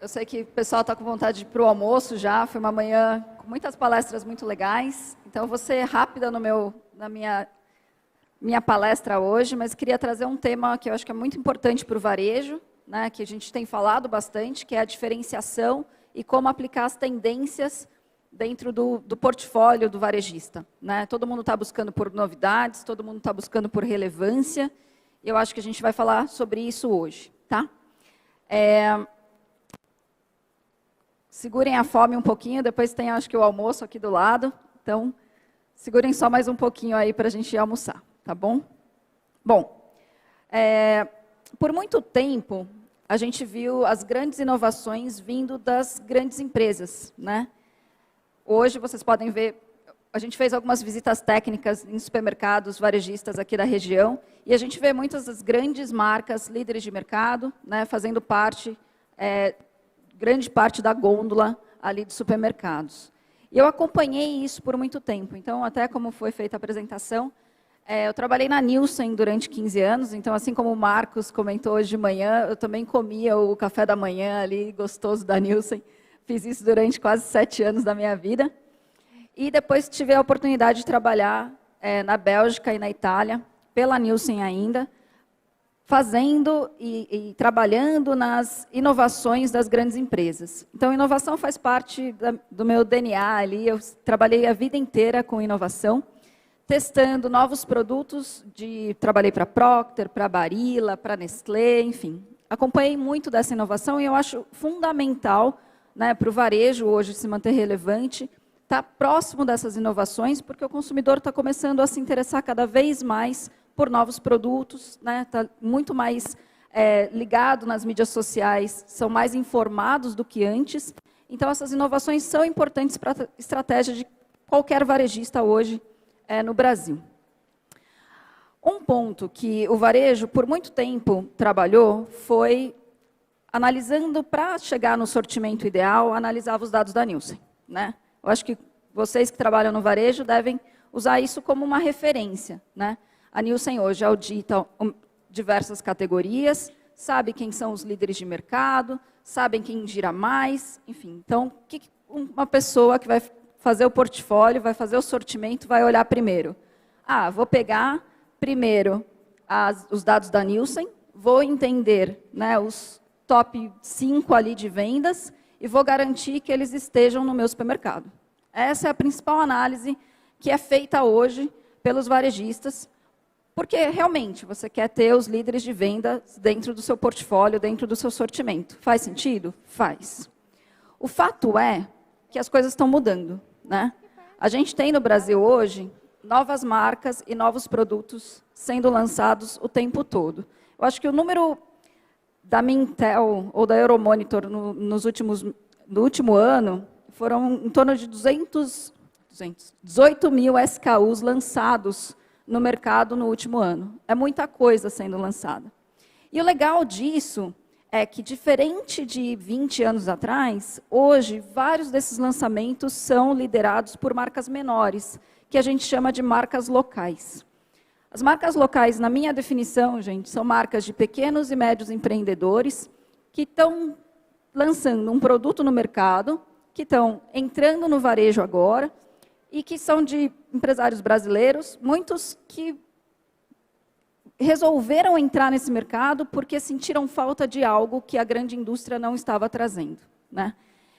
Eu sei que o pessoal está com vontade de ir para o almoço já, foi uma manhã com muitas palestras muito legais, então eu vou ser rápida na minha palestra hoje, mas queria trazer um tema que eu acho que é muito importante para o varejo, né, que a gente tem falado bastante, que é a diferenciação e como aplicar as tendências dentro do portfólio do varejista, né? Todo mundo está buscando por novidades, todo mundo está buscando por relevância, e eu acho que a gente vai falar sobre isso hoje, tá? Segurem a fome um pouquinho, depois tem, acho que, o almoço aqui do lado. Então, segurem só mais um pouquinho aí para a gente ir almoçar, tá bom? Bom, por muito tempo, a gente viu as grandes inovações vindo das grandes empresas, né? Hoje, vocês podem ver, a gente fez algumas visitas técnicas em supermercados varejistas aqui da região, e a gente vê muitas das grandes marcas, líderes de mercado, né, fazendo parte, grande parte da gôndola ali dos supermercados. E eu acompanhei isso por muito tempo. Então, até como foi feita a apresentação, eu trabalhei na Nielsen durante 15 anos, então, assim como o Marcos comentou hoje de manhã, eu também comia o café da manhã ali, gostoso da Nielsen. Fiz isso durante quase 7 anos da minha vida. E depois tive a oportunidade de trabalhar na Bélgica e na Itália, pela Nielsen ainda, fazendo e trabalhando nas inovações das grandes empresas. Então, inovação faz parte do meu DNA ali. Eu trabalhei a vida inteira com inovação, testando novos produtos. Trabalhei para a Procter, para a Barilla, para a Nestlé, enfim. Acompanhei muito dessa inovação e eu acho fundamental, né, para o varejo hoje se manter relevante, estar próximo dessas inovações, porque o consumidor está começando a se interessar cada vez mais por novos produtos, né? Está muito mais ligado nas mídias sociais, são mais informados do que antes. Então, essas inovações são importantes para a estratégia de qualquer varejista hoje no Brasil. Um ponto que o varejo, por muito tempo, trabalhou foi, analisando, para chegar no sortimento ideal, analisava os dados da Nielsen, né? Eu acho que vocês que trabalham no varejo devem usar isso como uma referência, né? A Nielsen hoje audita diversas categorias, sabe quem são os líderes de mercado, sabem quem gira mais, enfim. Então, o que uma pessoa que vai fazer o portfólio, vai fazer o sortimento, vai olhar primeiro? Vou pegar primeiro os dados da Nielsen, vou entender, né, os top 5 ali de vendas e vou garantir que eles estejam no meu supermercado. Essa é a principal análise que é feita hoje pelos varejistas, porque, realmente, você quer ter os líderes de venda dentro do seu portfólio, dentro do seu sortimento. Faz sentido? Faz. O fato é que as coisas estão mudando, né? A gente tem no Brasil hoje novas marcas e novos produtos sendo lançados o tempo todo. Eu acho que o número da Mintel ou da Euromonitor no último ano foram em torno de 18 mil SKUs lançados no mercado no último ano. É muita coisa sendo lançada. E o legal disso é que, diferente de 20 anos atrás, hoje, vários desses lançamentos são liderados por marcas menores, que a gente chama de marcas locais. As marcas locais, na minha definição, gente, são marcas de pequenos e médios empreendedores que estão lançando um produto no mercado, que estão entrando no varejo agora, e que são de empresários brasileiros, muitos que resolveram entrar nesse mercado porque sentiram falta de algo que a grande indústria não estava trazendo, né?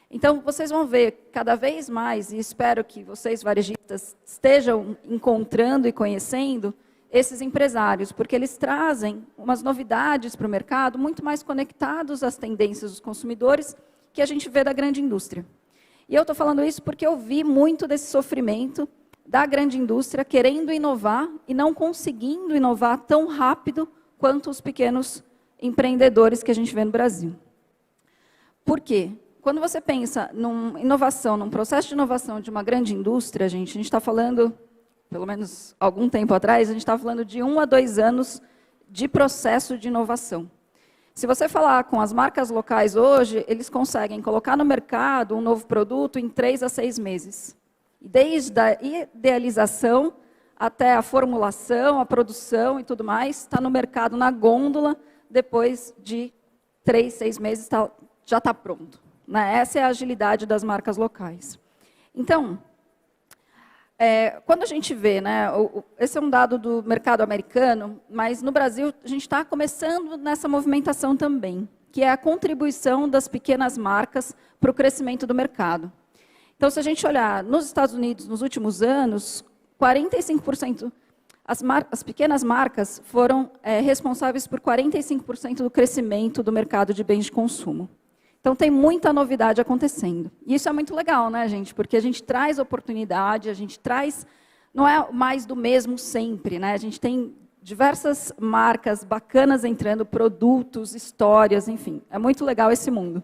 Então, vocês vão ver cada vez mais, e espero que vocês, varejistas, estejam encontrando e conhecendo esses empresários, porque eles trazem umas novidades para o mercado muito mais conectados às tendências dos consumidores que a gente vê da grande indústria. E eu estou falando isso porque eu vi muito desse sofrimento da grande indústria querendo inovar e não conseguindo inovar tão rápido quanto os pequenos empreendedores que a gente vê no Brasil. Por quê? Quando você pensa num processo de inovação de uma grande indústria, a gente está falando, pelo menos algum tempo atrás, a gente está falando de 1 a 2 anos de processo de inovação. Se você falar com as marcas locais hoje, eles conseguem colocar no mercado um novo produto em 3 a 6 meses. Desde a idealização até a formulação, a produção e tudo mais, está no mercado, na gôndola, depois de 3, 6 meses está já está pronto, né? Essa é a agilidade das marcas locais. Então, quando a gente vê, né, esse é um dado do mercado americano, mas no Brasil a gente está começando nessa movimentação também, que é a contribuição das pequenas marcas para o crescimento do mercado. Então, se a gente olhar nos Estados Unidos, nos últimos anos, 45%, as pequenas marcas foram responsáveis por 45% do crescimento do mercado de bens de consumo. Então, tem muita novidade acontecendo. E isso é muito legal, né, gente? Porque a gente traz oportunidade, a gente traz... Não é mais do mesmo sempre, né? A gente tem diversas marcas bacanas entrando, produtos, histórias, enfim. É muito legal esse mundo.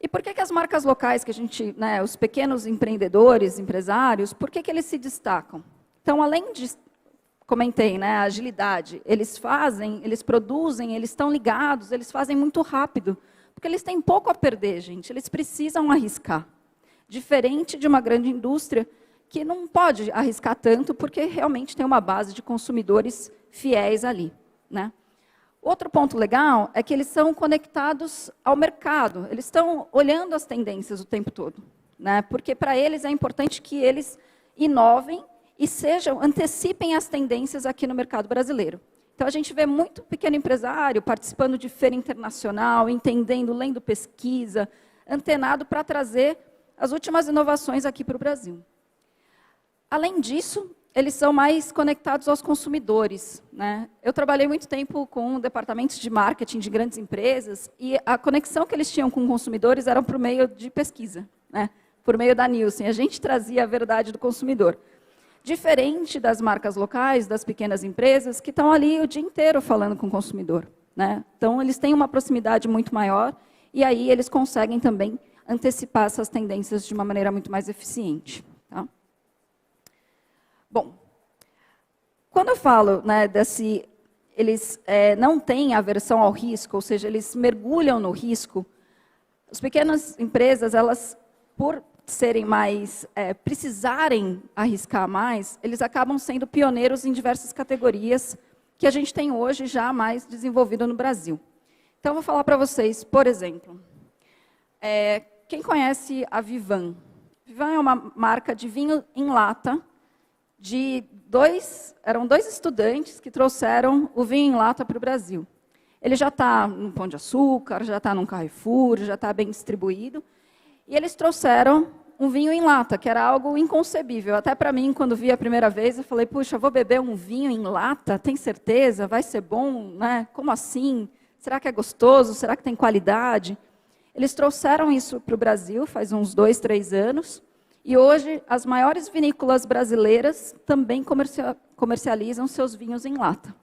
E por que as marcas locais, que a gente, né, os pequenos empreendedores, empresários, por que eles se destacam? Então, além de, comentei, né, a agilidade, eles fazem, eles produzem, eles estão ligados, eles fazem muito rápido. Porque eles têm pouco a perder, gente. Eles precisam arriscar. Diferente de uma grande indústria que não pode arriscar tanto, porque realmente tem uma base de consumidores fiéis ali, né? Outro ponto legal é que eles são conectados ao mercado. Eles estão olhando as tendências o tempo todo, né? Porque para eles é importante que eles inovem e antecipem as tendências aqui no mercado brasileiro. Então, a gente vê muito pequeno empresário participando de feira internacional, entendendo, lendo pesquisa, antenado para trazer as últimas inovações aqui para o Brasil. Além disso, eles são mais conectados aos consumidores, né? Eu trabalhei muito tempo com departamentos de marketing de grandes empresas e a conexão que eles tinham com consumidores era por meio de pesquisa, né? Por meio da Nielsen. A gente trazia a verdade do consumidor. Diferente das marcas locais, das pequenas empresas, que estão ali o dia inteiro falando com o consumidor, né? Então, eles têm uma proximidade muito maior e aí eles conseguem também antecipar essas tendências de uma maneira muito mais eficiente. Tá? Bom, quando eu falo, né, eles não têm aversão ao risco, ou seja, eles mergulham no risco, as pequenas empresas, elas, por serem mais, precisarem arriscar mais, eles acabam sendo pioneiros em diversas categorias que a gente tem hoje já mais desenvolvido no Brasil. Então, eu vou falar para vocês, por exemplo, quem conhece a Vivan? Vivan é uma marca de vinho em lata, eram dois estudantes que trouxeram o vinho em lata para o Brasil. Ele já está no Pão de Açúcar, já está no Carrefour, já está bem distribuído. E eles trouxeram um vinho em lata, que era algo inconcebível. Até para mim, quando vi a primeira vez, eu falei, puxa, vou beber um vinho em lata? Tem certeza? Vai ser bom? Né? Como assim? Será que é gostoso? Será que tem qualidade? Eles trouxeram isso para o Brasil faz uns 2, 3 anos. E hoje, as maiores vinícolas brasileiras também comercializam seus vinhos em lata.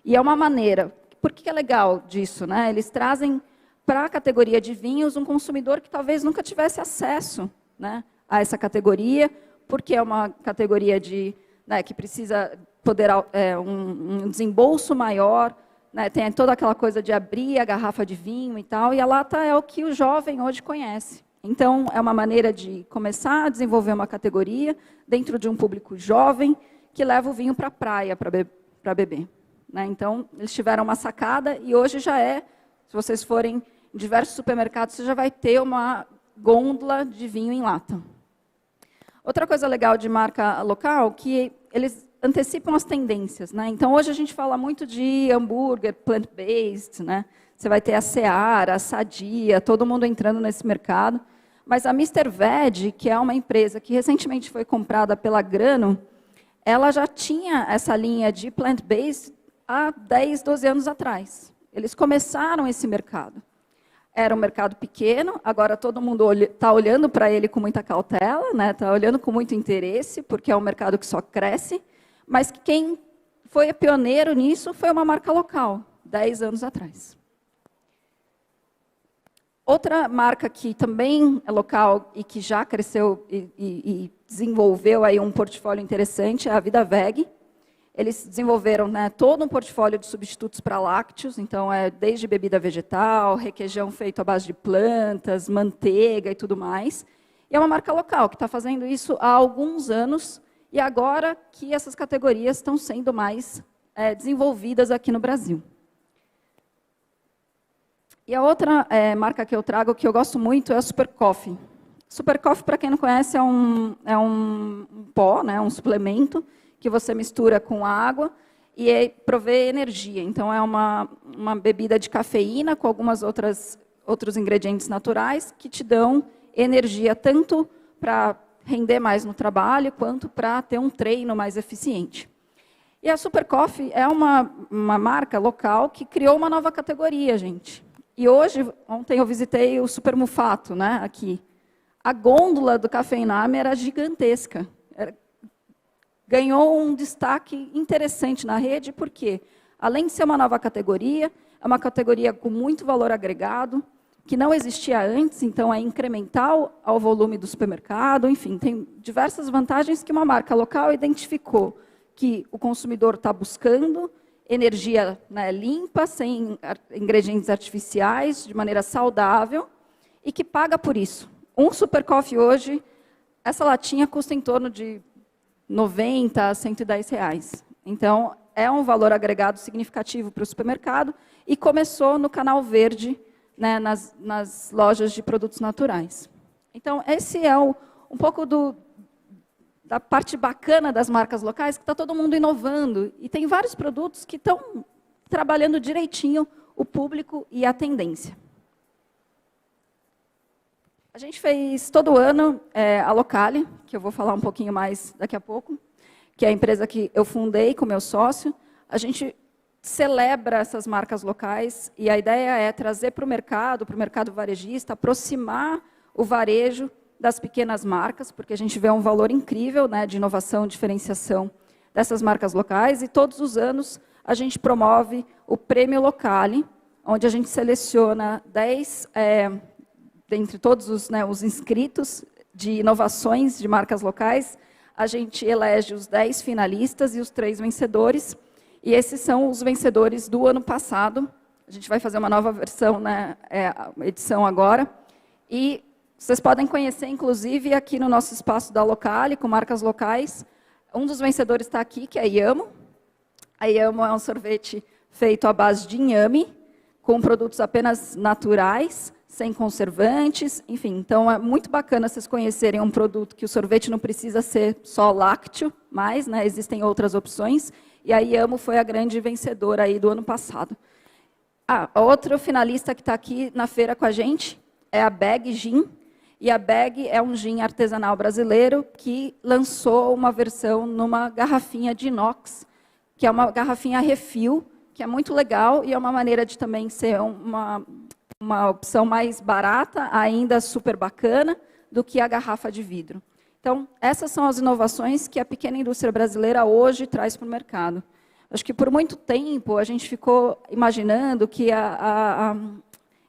E é uma maneira... Por que é legal disso? Né? Eles trazem para a categoria de vinhos um consumidor que talvez nunca tivesse acesso, né, a essa categoria, porque é uma categoria né, que precisa poder um desembolso maior, né, tem toda aquela coisa de abrir a garrafa de vinho e tal, e a lata é o que o jovem hoje conhece. Então, é uma maneira de começar a desenvolver uma categoria dentro de um público jovem que leva o vinho para a praia para beber. Né? Então, eles tiveram uma sacada e hoje já se vocês forem em diversos supermercados, você já vai ter uma gôndola de vinho em lata. Outra coisa legal de marca local, que eles antecipam as tendências. Né? Então, hoje a gente fala muito de hambúrguer plant-based, né? Você vai ter a Seara, a Sadia, todo mundo entrando nesse mercado. Mas a Mr. Veg, que é uma empresa que recentemente foi comprada pela Grano, ela já tinha essa linha de plant-based há 10, 12 anos atrás. Eles começaram esse mercado. Era um mercado pequeno, agora todo mundo está olhando para ele com muita cautela, né? Está olhando com muito interesse, porque é um mercado que só cresce, mas quem foi pioneiro nisso foi uma marca local, 10 anos atrás. Outra marca que também é local e que já cresceu e desenvolveu aí um portfólio interessante é a Vida Veg. Eles desenvolveram, né, todo um portfólio de substitutos para lácteos, então desde bebida vegetal, requeijão feito à base de plantas, manteiga e tudo mais. E é uma marca local que está fazendo isso há alguns anos e agora que essas categorias estão sendo mais desenvolvidas aqui no Brasil. E a outra marca que eu trago, que eu gosto muito, é a Super Coffee. Super Coffee, para quem não conhece, é um pó, né, um suplemento, que você mistura com água e provê energia. Então, é uma bebida de cafeína com algumas outros ingredientes naturais que te dão energia tanto para render mais no trabalho, quanto para ter um treino mais eficiente. E a Super Coffee é uma marca local que criou uma nova categoria, gente. E hoje, ontem eu visitei o Super Mufato, né, aqui. A gôndola do Cafeiname era gigantesca. Ganhou um destaque interessante na rede, porque, além de ser uma nova categoria, é uma categoria com muito valor agregado, que não existia antes, então é incremental ao volume do supermercado, enfim, tem diversas vantagens que uma marca local identificou que o consumidor está buscando, energia, né, limpa, sem ingredientes artificiais, de maneira saudável, e que paga por isso. Um Super Coffee hoje, essa latinha custa em torno de 90 a 110 reais. Então, é um valor agregado significativo para o supermercado e começou no Canal Verde, né, nas lojas de produtos naturais. Então, esse é um pouco da parte bacana das marcas locais, que está todo mundo inovando. E tem vários produtos que estão trabalhando direitinho o público e a tendência. A gente fez todo ano a Locale, que eu vou falar um pouquinho mais daqui a pouco, que é a empresa que eu fundei com meu sócio. A gente celebra essas marcas locais e a ideia é trazer para o mercado varejista, aproximar o varejo das pequenas marcas, porque a gente vê um valor incrível, né, de inovação, diferenciação dessas marcas locais, e todos os anos a gente promove o Prêmio Locale, onde a gente seleciona 10, dentre todos os inscritos de inovações de marcas locais, a gente elege os 10 finalistas e os 3 vencedores. E esses são os vencedores do ano passado. A gente vai fazer uma nova versão, né, edição agora. E vocês podem conhecer, inclusive, aqui no nosso espaço da Locale, com marcas locais. Um dos vencedores está aqui, que é a Iamo. A Iamo é um sorvete feito à base de inhame, com produtos apenas naturais, sem conservantes, enfim. Então, é muito bacana vocês conhecerem um produto que o sorvete não precisa ser só lácteo, mas, né, existem outras opções. E a Iamo foi a grande vencedora aí do ano passado. Outro finalista que está aqui na feira com a gente é a Bag Gin. E a Bag é um gin artesanal brasileiro que lançou uma versão numa garrafinha de inox, que é uma garrafinha refil, que é muito legal e é uma maneira de também ser uma opção mais barata, ainda super bacana, do que a garrafa de vidro. Então, essas são as inovações que a pequena indústria brasileira hoje traz para o mercado. Acho que por muito tempo a gente ficou imaginando que a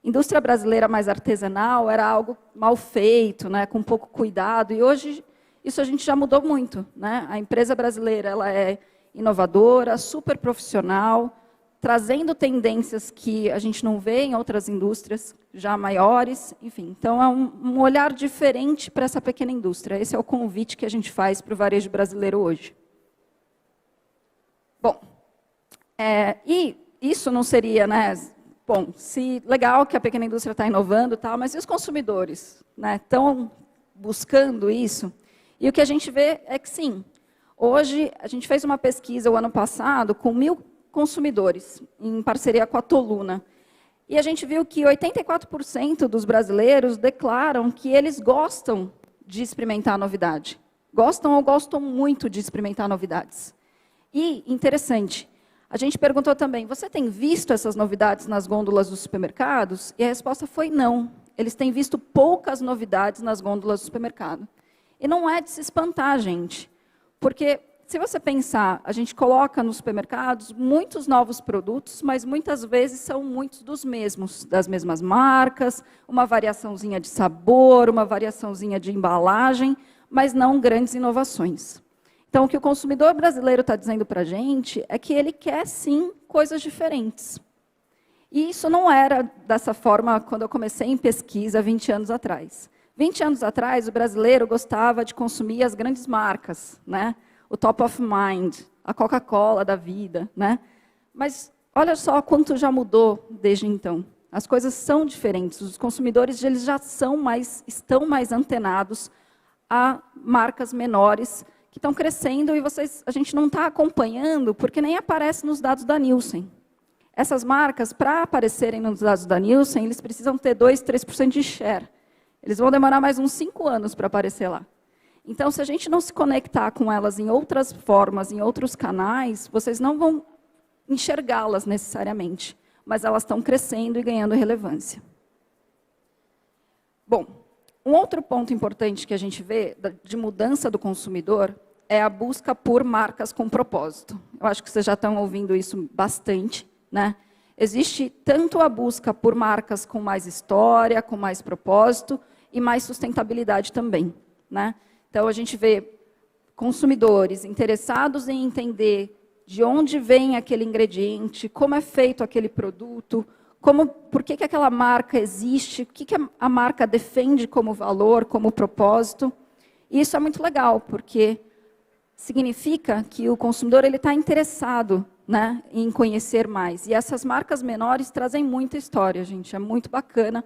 indústria brasileira mais artesanal era algo mal feito, né, com pouco cuidado, e hoje isso a gente já mudou muito, né? A empresa brasileira ela é inovadora, super profissional, trazendo tendências que a gente não vê em outras indústrias já maiores, enfim. Então, é um olhar diferente para essa pequena indústria. Esse é o convite que a gente faz para o varejo brasileiro hoje. Bom, e isso não seria, né? Bom, legal que a pequena indústria está inovando, tal, mas e os consumidores, né? Estão buscando isso? E o que a gente vê é que sim. Hoje, a gente fez uma pesquisa o ano passado com 1.000 consumidores, em parceria com a Toluna. E a gente viu que 84% dos brasileiros declaram que eles gostam de experimentar novidade. Gostam ou gostam muito de experimentar novidades. E, interessante, a gente perguntou também, você tem visto essas novidades nas gôndolas dos supermercados? E a resposta foi não. Eles têm visto poucas novidades nas gôndolas do supermercado. E não é de se espantar, gente. Porque, se você pensar, a gente coloca nos supermercados muitos novos produtos, mas muitas vezes são muitos dos mesmos, das mesmas marcas, uma variaçãozinha de sabor, uma variaçãozinha de embalagem, mas não grandes inovações. Então, o que o consumidor brasileiro está dizendo para a gente é que ele quer, sim, coisas diferentes. E isso não era dessa forma quando eu comecei em pesquisa 20 anos atrás. 20 anos atrás, o brasileiro gostava de consumir as grandes marcas, né? O top of mind, a Coca-Cola da vida, né? Mas olha só quanto já mudou desde então. As coisas são diferentes. Os consumidores eles já estão mais antenados a marcas menores que estão crescendo e a gente não está acompanhando porque nem aparece nos dados da Nielsen. Essas marcas, para aparecerem nos dados da Nielsen, eles precisam ter 2, 3% de share. Eles vão demorar mais uns 5 anos para aparecer lá. Então, se a gente não se conectar com elas em outras formas, em outros canais, vocês não vão enxergá-las necessariamente, mas elas estão crescendo e ganhando relevância. Bom, um outro ponto importante que a gente vê de mudança do consumidor é a busca por marcas com propósito. Eu acho que vocês já estão ouvindo isso bastante, né? Existe tanto a busca por marcas com mais história, com mais propósito e mais sustentabilidade também, né? Então, a gente vê consumidores interessados em entender de onde vem aquele ingrediente, como é feito aquele produto, por que aquela marca existe, o que a marca defende como valor, como propósito. E isso é muito legal, porque significa que o consumidor está interessado, né, em conhecer mais. E essas marcas menores trazem muita história, gente. É muito bacana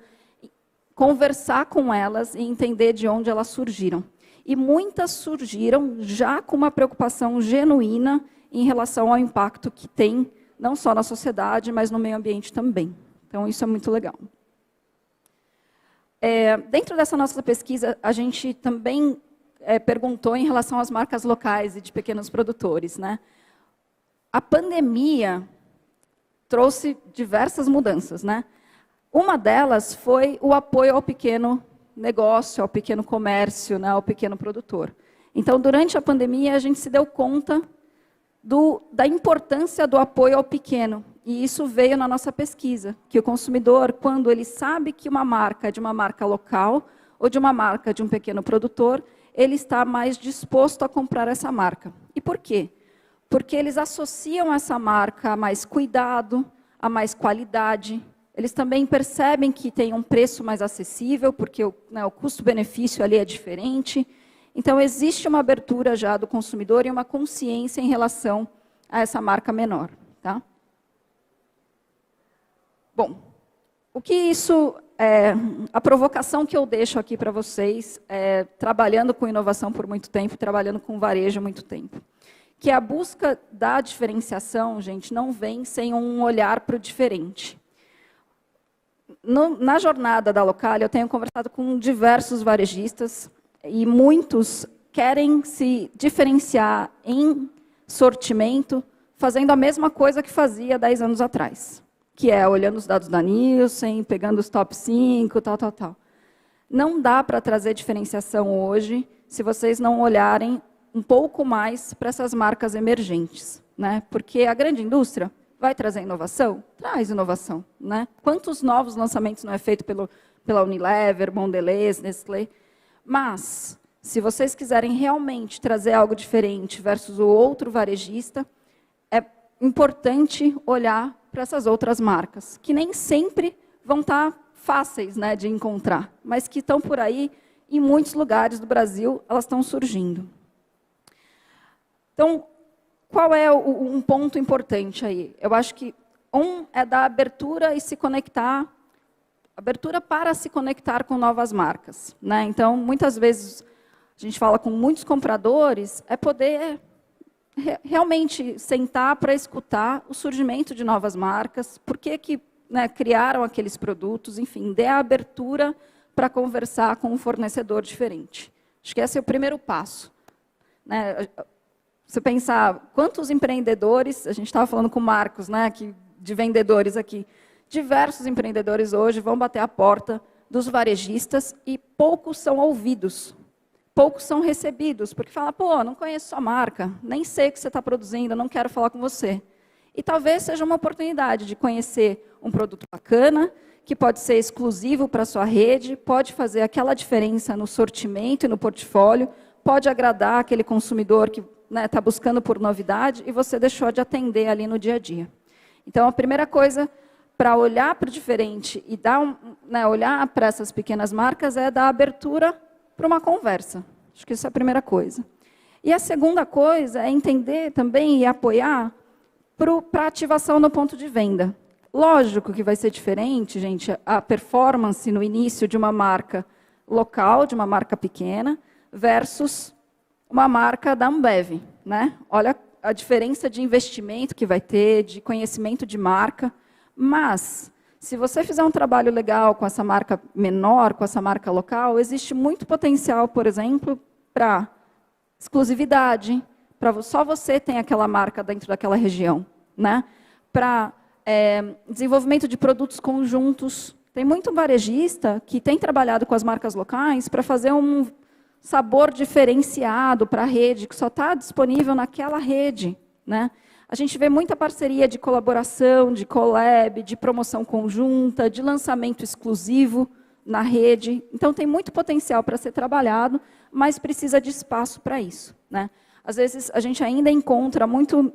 conversar com elas e entender de onde elas surgiram. E muitas surgiram já com uma preocupação genuína em relação ao impacto que tem, não só na sociedade, mas no meio ambiente também. Então, isso é muito legal. Dentro dessa nossa pesquisa, a gente também perguntou em relação às marcas locais e de pequenos produtores, né? A pandemia trouxe diversas mudanças, né? Uma delas foi o apoio ao pequeno negócio, ao pequeno comércio, né, ao pequeno produtor. Então, durante a pandemia, a gente se deu conta da importância do apoio ao pequeno. E isso veio na nossa pesquisa, que o consumidor, quando ele sabe que uma marca é de uma marca local ou de uma marca de um pequeno produtor, ele está mais disposto a comprar essa marca. E por quê? Porque eles associam essa marca a mais cuidado, a mais qualidade. Eles também percebem que tem um preço mais acessível, porque o custo-benefício ali é diferente. Então, existe uma abertura já do consumidor e uma consciência em relação a essa marca menor. Tá? Bom, o que isso a provocação que eu deixo aqui para vocês, trabalhando com inovação por muito tempo, trabalhando com varejo há muito tempo, que a busca da diferenciação, gente, não vem sem um olhar para o diferente. Na jornada da Localia, eu tenho conversado com diversos varejistas e muitos querem se diferenciar em sortimento, fazendo a mesma coisa que fazia 10 anos atrás, que é olhando os dados da Nielsen, pegando os top 5, tal. Não dá para trazer diferenciação hoje se vocês não olharem um pouco mais para essas marcas emergentes, né? Porque a grande indústria vai trazer inovação? Traz inovação, né? Quantos novos lançamentos não é feito pela Unilever, Mondelez, Nestlé? Mas, se vocês quiserem realmente trazer algo diferente versus o outro varejista, é importante olhar para essas outras marcas, que nem sempre vão estar fáceis, né, de encontrar, mas que estão por aí, em muitos lugares do Brasil, elas estão surgindo. Então, qual é um ponto importante aí? Eu acho que é dar abertura e se conectar, abertura para se conectar com novas marcas, né? Então, muitas vezes, a gente fala com muitos compradores, é poder realmente sentar para escutar o surgimento de novas marcas, por que né, criaram aqueles produtos, enfim, dê a abertura para conversar com um fornecedor diferente. Acho que esse é o primeiro passo, né? Você pensar, quantos empreendedores, a gente estava falando com o Marcos, né, de vendedores aqui, diversos empreendedores hoje vão bater a porta dos varejistas e poucos são ouvidos, poucos são recebidos, porque fala, pô, não conheço sua marca, nem sei o que você está produzindo, não quero falar com você. E talvez seja uma oportunidade de conhecer um produto bacana, que pode ser exclusivo para a sua rede, pode fazer aquela diferença no sortimento e no portfólio, pode agradar aquele consumidor que está buscando por novidade e você deixou de atender ali no dia a dia. Então, a primeira coisa para olhar para o diferente e olhar para essas pequenas marcas é dar abertura para uma conversa. Acho que isso é a primeira coisa. E a segunda coisa é entender também e apoiar para a ativação no ponto de venda. Lógico que vai ser diferente, gente, a performance no início de uma marca local, de uma marca pequena, versus uma marca da Ambev, né? Olha a diferença de investimento que vai ter, de conhecimento de marca. Mas, se você fizer um trabalho legal com essa marca menor, com essa marca local, existe muito potencial, por exemplo, para exclusividade, para só você tem aquela marca dentro daquela região, né? Para desenvolvimento de produtos conjuntos. Tem muito varejista que tem trabalhado com as marcas locais para fazer um sabor diferenciado para a rede, que só está disponível naquela rede, né? A gente vê muita parceria de colaboração, de collab, de promoção conjunta, de lançamento exclusivo na rede. Então, tem muito potencial para ser trabalhado, mas precisa de espaço para isso, né? Às vezes, a gente ainda encontra muito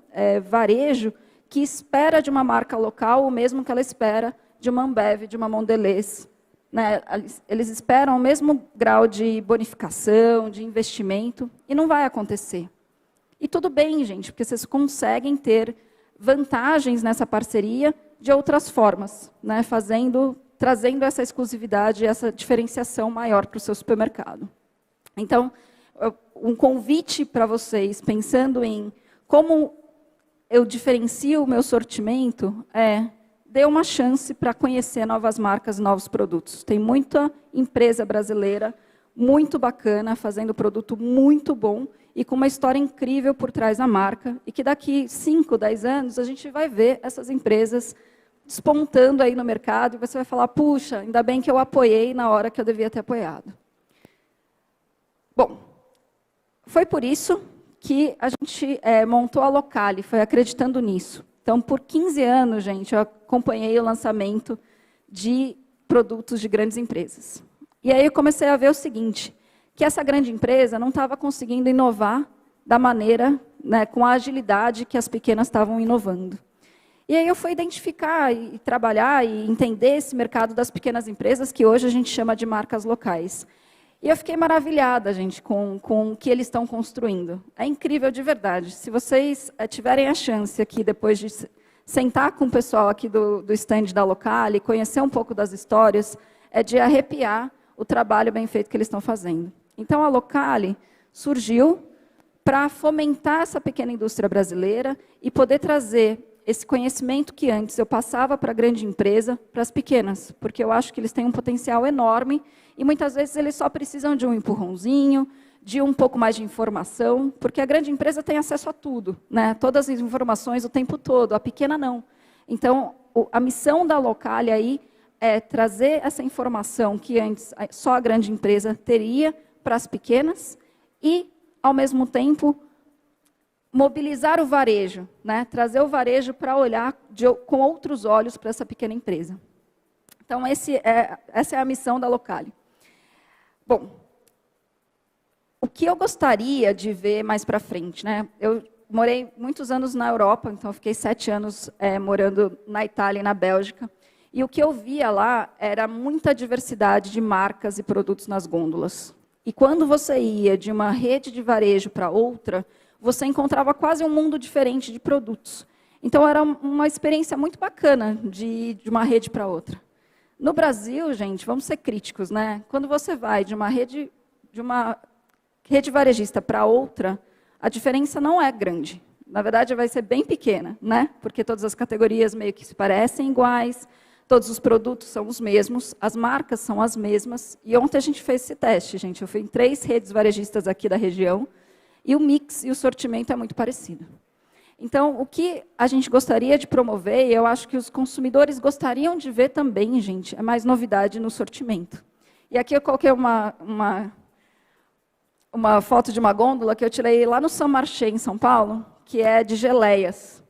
varejo que espera de uma marca local o mesmo que ela espera de uma Ambev, de uma Mondelez, né? Eles esperam o mesmo grau de bonificação, de investimento, e não vai acontecer. E tudo bem, gente, porque vocês conseguem ter vantagens nessa parceria de outras formas, né? Trazendo essa exclusividade, essa diferenciação maior para o seu supermercado. Então, um convite para vocês, pensando em como eu diferencio o meu sortimento, dê uma chance para conhecer novas marcas, novos produtos. Tem muita empresa brasileira muito bacana, fazendo produto muito bom e com uma história incrível por trás da marca, e que daqui 5, 10 anos a gente vai ver essas empresas despontando aí no mercado, e você vai falar, puxa, ainda bem que eu apoiei na hora que eu devia ter apoiado. Bom, foi por isso que a gente montou a Locali, foi acreditando nisso. Então, por 15 anos, gente, eu acompanhei o lançamento de produtos de grandes empresas. E aí eu comecei a ver o seguinte, que essa grande empresa não estava conseguindo inovar da maneira, né, com a agilidade que as pequenas estavam inovando. E aí eu fui identificar e trabalhar e entender esse mercado das pequenas empresas, que hoje a gente chama de marcas locais. E eu fiquei maravilhada, gente, com o que eles estão construindo. É incrível de verdade. Se vocês tiverem a chance aqui, depois de sentar com o pessoal aqui do stand da Locali, conhecer um pouco das histórias, é de arrepiar o trabalho bem feito que eles estão fazendo. Então, a Locali surgiu para fomentar essa pequena indústria brasileira e poder trazer esse conhecimento que antes eu passava para a grande empresa, para as pequenas, porque eu acho que eles têm um potencial enorme e muitas vezes eles só precisam de um empurrãozinho, de um pouco mais de informação, porque a grande empresa tem acesso a tudo, né? Todas as informações o tempo todo, a pequena não. Então, a missão da Locali aí é trazer essa informação que antes só a grande empresa teria para as pequenas e, ao mesmo tempo, mobilizar o varejo, né? Trazer o varejo para olhar com outros olhos para essa pequena empresa. Então, essa é a missão da Locali. Bom, o que eu gostaria de ver mais para frente, né? Eu morei muitos anos na Europa, então eu fiquei 7 anos morando na Itália e na Bélgica, e o que eu via lá era muita diversidade de marcas e produtos nas gôndolas. E quando você ia de uma rede de varejo para outra, você encontrava quase um mundo diferente de produtos. Então, era uma experiência muito bacana de ir de uma rede para outra. No Brasil, gente, vamos ser críticos, né? Quando você vai de uma rede varejista para outra, a diferença não é grande. Na verdade, vai ser bem pequena, né? Porque todas as categorias meio que se parecem iguais, todos os produtos são os mesmos, as marcas são as mesmas. E ontem a gente fez esse teste, gente. Eu fui em 3 redes varejistas aqui da região, e o mix e o sortimento é muito parecido. Então, o que a gente gostaria de promover, e eu acho que os consumidores gostariam de ver também, gente, é mais novidade no sortimento. E aqui eu coloquei uma foto de uma gôndola que eu tirei lá no São Marché, em São Paulo, que é de geleias.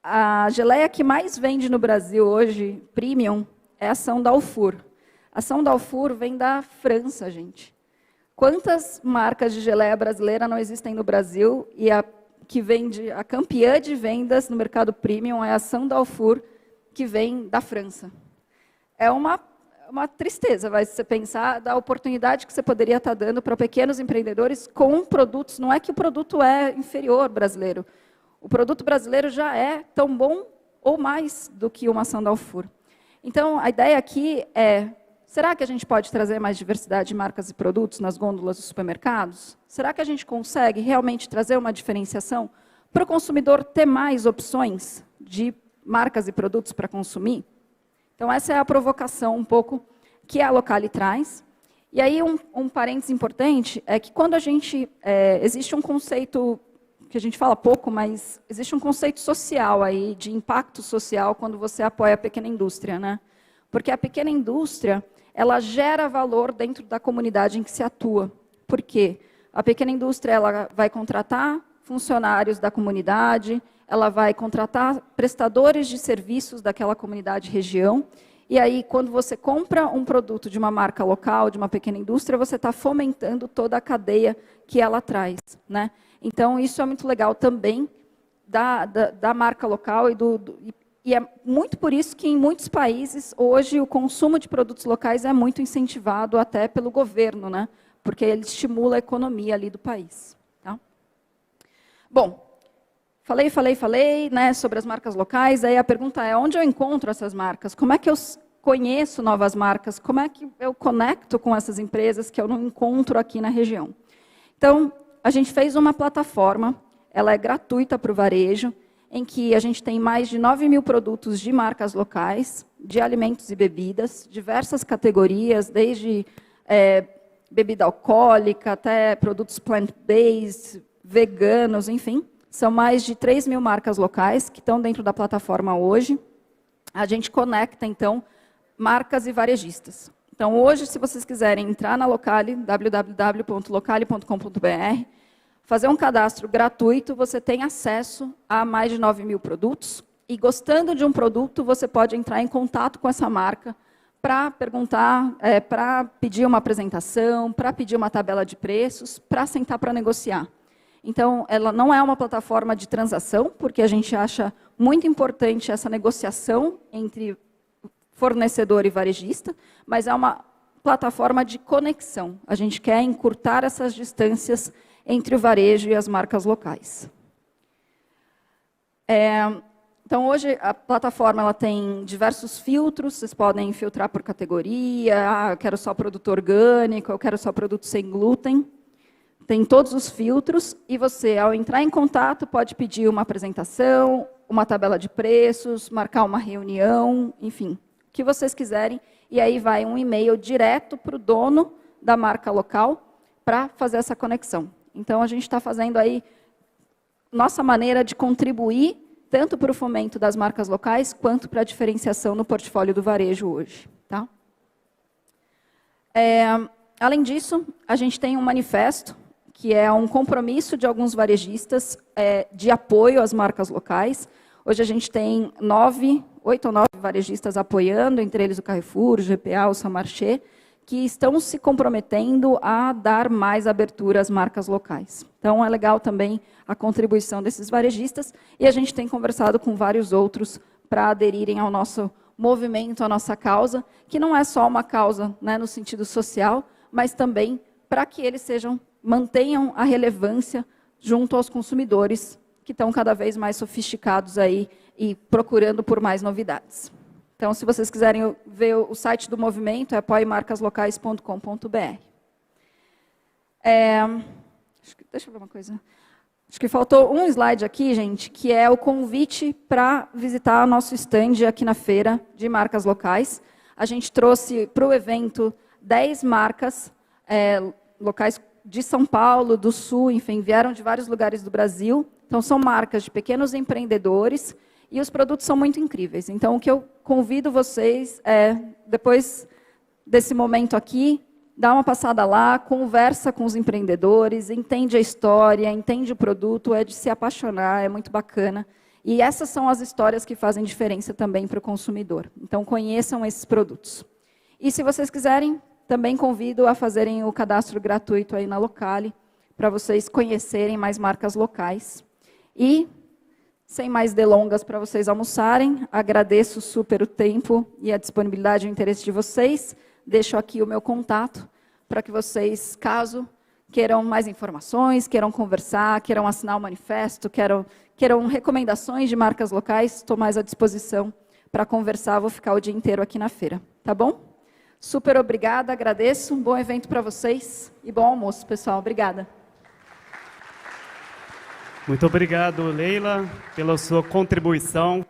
A geleia que mais vende no Brasil hoje, premium, é a São Dalfour. A São Dalfour vem da França, gente. Quantas marcas de geleia brasileira não existem no Brasil e a campeã de vendas no mercado premium é a São Dalfour, que vem da França. É uma tristeza, vai você pensar da oportunidade que você poderia estar dando para pequenos empreendedores com produtos. Não é que o produto é inferior brasileiro. O produto brasileiro já é tão bom ou mais do que uma Sandalfur. Então, a ideia aqui é, será que a gente pode trazer mais diversidade de marcas e produtos nas gôndolas dos supermercados? Será que a gente consegue realmente trazer uma diferenciação para o consumidor ter mais opções de marcas e produtos para consumir? Então, essa é a provocação um pouco que a Locali traz. E aí, um parênteses importante é que quando a gente... existe um conceito que a gente fala pouco, mas existe um conceito social aí, de impacto social, quando você apoia a pequena indústria, né? Porque a pequena indústria, ela gera valor dentro da comunidade em que se atua. Por quê? A pequena indústria, ela vai contratar funcionários da comunidade, ela vai contratar prestadores de serviços daquela comunidade região, e aí, quando você compra um produto de uma marca local, de uma pequena indústria, você está fomentando toda a cadeia que ela traz, né? Então, isso é muito legal também da marca local e é muito por isso que, em muitos países, hoje, o consumo de produtos locais é muito incentivado até pelo governo, né? Porque ele estimula a economia ali do país. Tá? Bom, falei, né, sobre as marcas locais, aí a pergunta é, onde eu encontro essas marcas? Como é que eu conheço novas marcas? Como é que eu conecto com essas empresas que eu não encontro aqui na região? Então, a gente fez uma plataforma, ela é gratuita para o varejo, em que a gente tem mais de 9.000 produtos de marcas locais, de alimentos e bebidas, diversas categorias, desde bebida alcoólica até produtos plant-based, veganos, enfim. São mais de 3.000 marcas locais que estão dentro da plataforma hoje. A gente conecta, então, marcas e varejistas. Então, hoje, se vocês quiserem entrar na Locali, www.locali.com.br, fazer um cadastro gratuito, você tem acesso a mais de 9.000 produtos. E, gostando de um produto, você pode entrar em contato com essa marca para perguntar, para pedir uma apresentação, para pedir uma tabela de preços, para sentar para negociar. Então, ela não é uma plataforma de transação, porque a gente acha muito importante essa negociação entre fornecedor e varejista, mas é uma plataforma de conexão. A gente quer encurtar essas distâncias entre o varejo e as marcas locais. Então, hoje, a plataforma ela tem diversos filtros, vocês podem filtrar por categoria, eu quero só produto orgânico, eu quero só produto sem glúten. Tem todos os filtros, e você, ao entrar em contato, pode pedir uma apresentação, uma tabela de preços, marcar uma reunião, enfim, o que vocês quiserem, e aí vai um e-mail direto para o dono da marca local para fazer essa conexão. Então, a gente está fazendo aí nossa maneira de contribuir tanto para o fomento das marcas locais, quanto para a diferenciação no portfólio do varejo hoje. Tá? Além disso, a gente tem um manifesto, que é um compromisso de alguns varejistas de apoio às marcas locais. Hoje a gente tem 8 ou 9 varejistas apoiando, entre eles o Carrefour, o GPA, o Samarché, que estão se comprometendo a dar mais abertura às marcas locais. Então, é legal também a contribuição desses varejistas, e a gente tem conversado com vários outros para aderirem ao nosso movimento, à nossa causa, que não é só uma causa, né, no sentido social, mas também para que eles mantenham a relevância junto aos consumidores, que estão cada vez mais sofisticados aí e procurando por mais novidades. Então, se vocês quiserem ver o site do movimento, é apoiemarcaslocais.com.br. Deixa eu ver uma coisa. Acho que faltou um slide aqui, gente, que é o convite para visitar nosso stand aqui na feira de marcas locais. A gente trouxe para o evento 10 marcas locais de São Paulo, do Sul, enfim, vieram de vários lugares do Brasil. Então, são marcas de pequenos empreendedores, e os produtos são muito incríveis. Então, o que eu convido vocês depois desse momento aqui, dá uma passada lá, conversa com os empreendedores, entende a história, entende o produto, é de se apaixonar, é muito bacana. E essas são as histórias que fazem diferença também para o consumidor. Então, conheçam esses produtos. E, se vocês quiserem, também convido a fazerem o cadastro gratuito aí na Locali, para vocês conhecerem mais marcas locais. E, sem mais delongas para vocês almoçarem, agradeço super o tempo e a disponibilidade e o interesse de vocês. Deixo aqui o meu contato para que vocês, caso queiram mais informações, queiram conversar, queiram assinar o manifesto, queiram recomendações de marcas locais, estou mais à disposição para conversar, vou ficar o dia inteiro aqui na feira, tá bom? Super obrigada, agradeço, um bom evento para vocês e bom almoço, pessoal. Obrigada. Muito obrigado, Leila, pela sua contribuição.